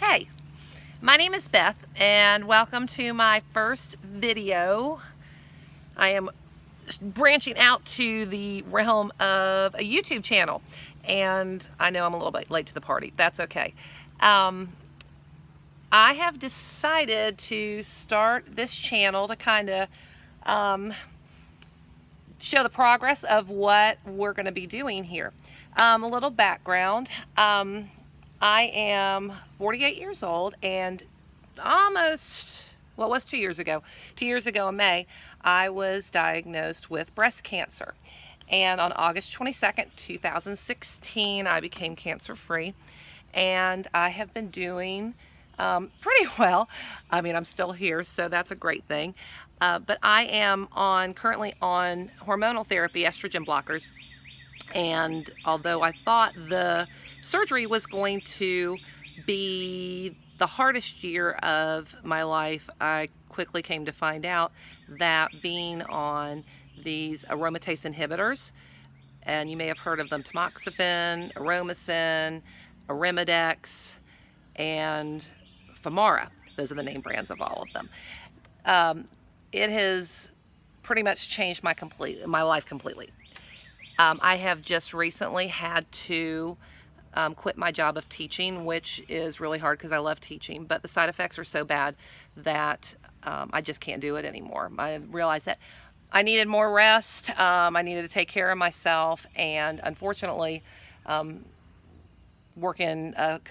Hey, my name is Beth and welcome to my first video. I am branching out to the realm of a YouTube channel, and I know I'm a little bit late to the party. That's okay. I have decided to start this channel to kind of show the progress of what we're going to be doing here. A little background. I am 48 years old and almost, well, it was 2 years ago. 2 years ago in May, I was diagnosed with breast cancer. And on August 22nd, 2016, I became cancer-free. And I have been doing pretty well. I mean, I'm still here, so that's a great thing. But I am currently on hormonal therapy, estrogen blockers. And although I thought the surgery was going to be the hardest year of my life, I quickly came to find out that being on these aromatase inhibitors, and you may have heard of them, tamoxifen, aromacin, arimidex, and Femara. Those are the name brands of all of them. It has pretty much changed my life completely. I have just recently had to quit my job of teaching, which is really hard because I love teaching, but the side effects are so bad that I just can't do it anymore. I realized that I needed more rest, I needed to take care of myself, and unfortunately, working a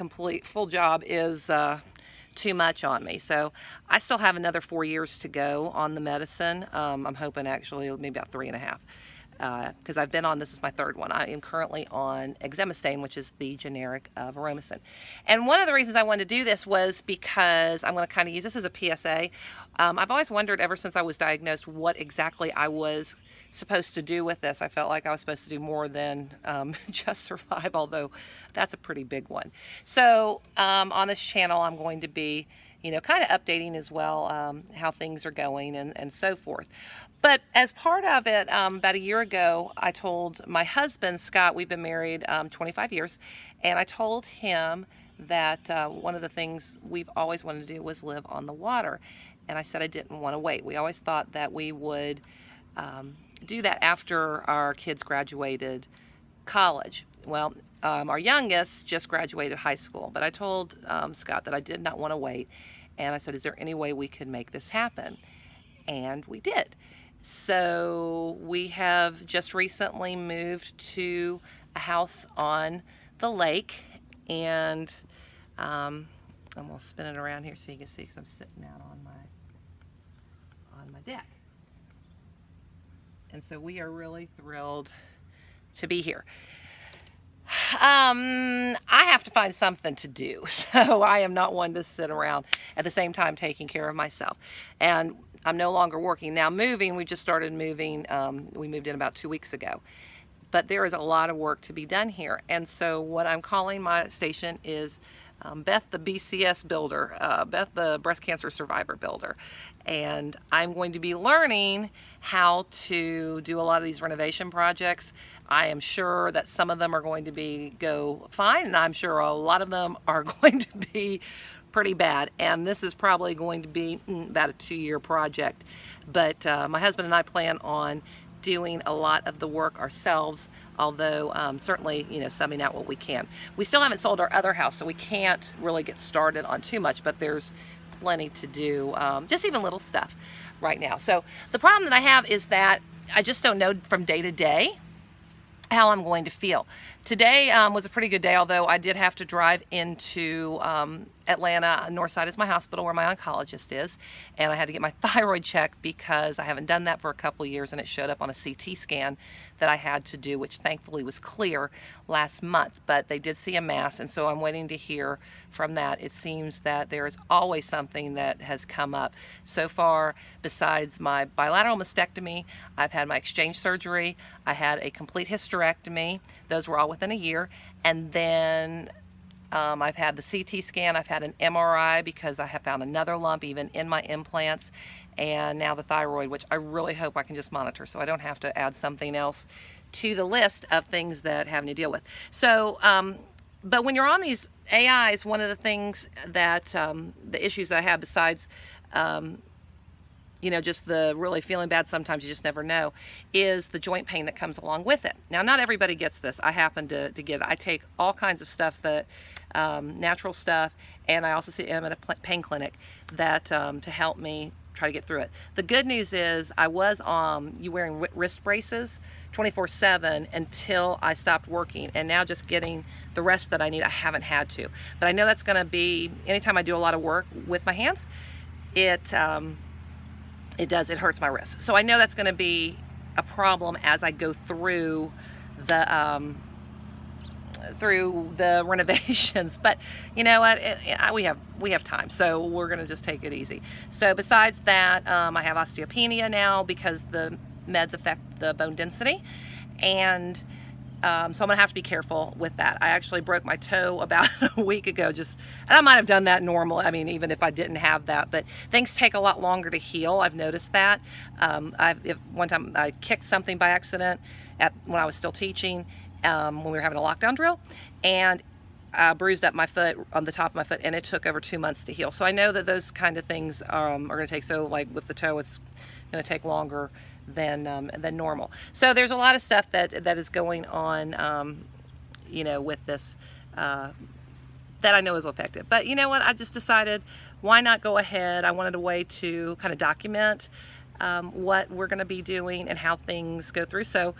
full job is too much on me. So I still have another 4 years to go on the medicine. I'm hoping actually maybe about 3.5. Because I've been on, this is my third one. I am currently on exemestane, which is the generic of aromacin. And one of the reasons I wanted to do this was because I'm going to kind of use this as a PSA. I've always wondered ever since I was diagnosed what exactly I was supposed to do with this. I felt like I was supposed to do more than just survive, although that's a pretty big one. So on this channel, I'm going to be kind of updating as well how things are going and so forth. But as part of it, about a year ago, I told my husband, Scott, we've been married 25 years, and I told him that one of the things we've always wanted to do was live on the water. And I said I didn't want to wait. We always thought that we would do that after our kids graduated college. Well, our youngest just graduated high school, but I told Scott that I did not want to wait. And I said, is there any way we could make this happen? And we did. So we have just recently moved to a house on the lake, and I'm going to spin it around here so you can see, because I'm sitting out on my deck. And so we are really thrilled to be here. I have to find something to do, so I am not one to sit around at the same time taking care of myself. And I'm no longer working. Now moving, we just started moving, we moved in about 2 weeks ago. But there is a lot of work to be done here. And so what I'm calling my station is Beth the BCS Builder, Beth the Breast Cancer Survivor Builder. And I'm going to be learning how to do a lot of these renovation projects. I am sure that some of them are going to go fine, and I'm sure a lot of them are going to be pretty bad. And this is probably going to be about a 2-year project. But my husband and I plan on doing a lot of the work ourselves, although certainly, subbing out what we can. We still haven't sold our other house, so we can't really get started on too much, but there's plenty to do, just even little stuff right now. So the problem that I have is that I just don't know from day to day how I'm going to feel. Today was a pretty good day, although I did have to drive into Atlanta. Northside is my hospital where my oncologist is, and I had to get my thyroid checked because I haven't done that for a couple of years, and it showed up on a CT scan that I had to do, which thankfully was clear last month, but they did see a mass, and so I'm waiting to hear from that. It seems that there is always something that has come up. So far, besides my bilateral mastectomy, I've had my exchange surgery, I had a complete hysterectomy. Those were all within a year, and then I've had the CT scan, I've had an MRI because I have found another lump even in my implants, and now the thyroid, which I really hope I can just monitor so I don't have to add something else to the list of things that having to deal with. So But when you're on these AIs, one of the things that, the issues that I have besides, you know, just the really feeling bad, sometimes you just never know, is the joint pain that comes along with it. Now, not everybody gets this. I happen to get it. I take all kinds of stuff that, natural stuff, and I also am at a pain clinic that, to help me try to get through it. The good news is I was you wearing wrist braces 24/7 until I stopped working, and now just getting the rest that I need, I haven't had to. But I know that's going to be, anytime I do a lot of work with my hands, it hurts my wrist. So I know that's going to be a problem as I go through the renovations. But you know what, we have time, so we're going to just take it easy. So besides that, I have osteopenia now because the meds affect the bone density, and so I'm gonna have to be careful with that. I actually broke my toe about a week ago, and I might have done that normal. I mean, even if I didn't have that, but things take a lot longer to heal. I've noticed that. One time I kicked something by accident when I was still teaching, when we were having a lockdown drill, and I bruised up my foot, on the top of my foot, and it took over 2 months to heal. So I know that those kind of things are going to take, so like with the toe, it's going to take longer than normal. So there's a lot of stuff that is going on, you know, with this, that I know is effective. But you know what, I just decided, why not go ahead? I wanted a way to kind of document what we're going to be doing and how things go through. So,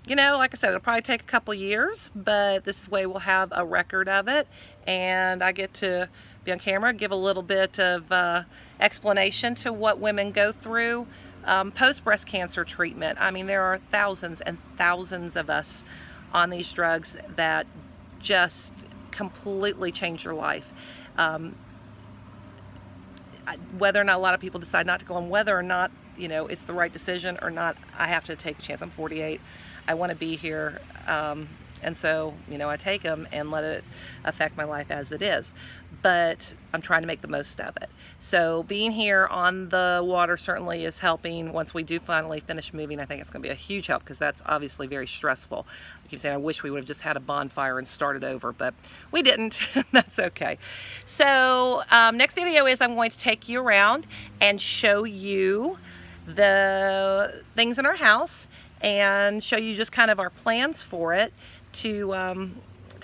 you know, like I said, it'll probably take a couple years, but this way we'll have a record of it, and I get to be on camera, give a little bit of explanation to what women go through post breast cancer treatment. I mean, there are thousands and thousands of us on these drugs that just completely change your life. Whether or not a lot of people decide not to go on, whether or not, you know, it's the right decision or not, I have to take a chance. I'm 48. I want to be here. And so, you know, I take them and let it affect my life as it is. But I'm trying to make the most of it. So being here on the water certainly is helping. Once we do finally finish moving, I think it's going to be a huge help, because that's obviously very stressful. I keep saying I wish we would have just had a bonfire and started over, but we didn't. That's okay. So next video is I'm going to take you around and show you the things in our house and show you just kind of our plans for it, to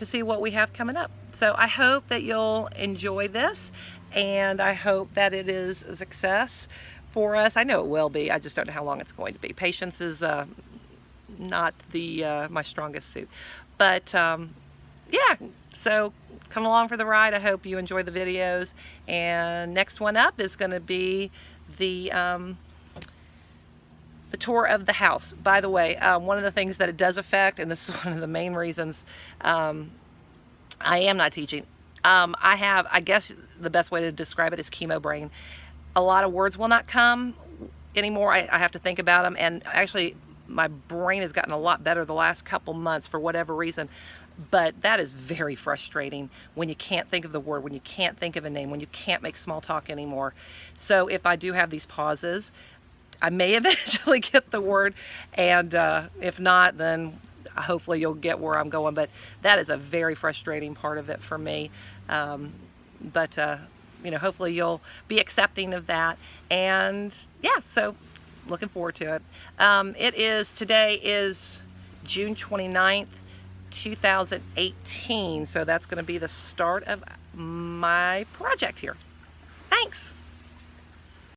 see what we have coming up. So I hope that you'll enjoy this, and I hope that it is a success for us. I know it will be. I just don't know how long it's going to be. Patience is not my strongest suit. But yeah, so come along for the ride. I hope you enjoy the videos. And next one up is going to be the tour of the house. By the way, one of the things that it does affect, and this is one of the main reasons I am not teaching, I guess the best way to describe it is chemo brain. A lot of words will not come anymore. I have to think about them, and actually my brain has gotten a lot better the last couple months for whatever reason. But that is very frustrating when you can't think of the word, when you can't think of a name, when you can't make small talk anymore. So if I do have these pauses, I may eventually get the word, and if not, then hopefully you'll get where I'm going. But that is a very frustrating part of it for me. But you know, hopefully you'll be accepting of that. And yeah, so looking forward to it. Today is June 29th, 2018. So that's going to be the start of my project here. Thanks.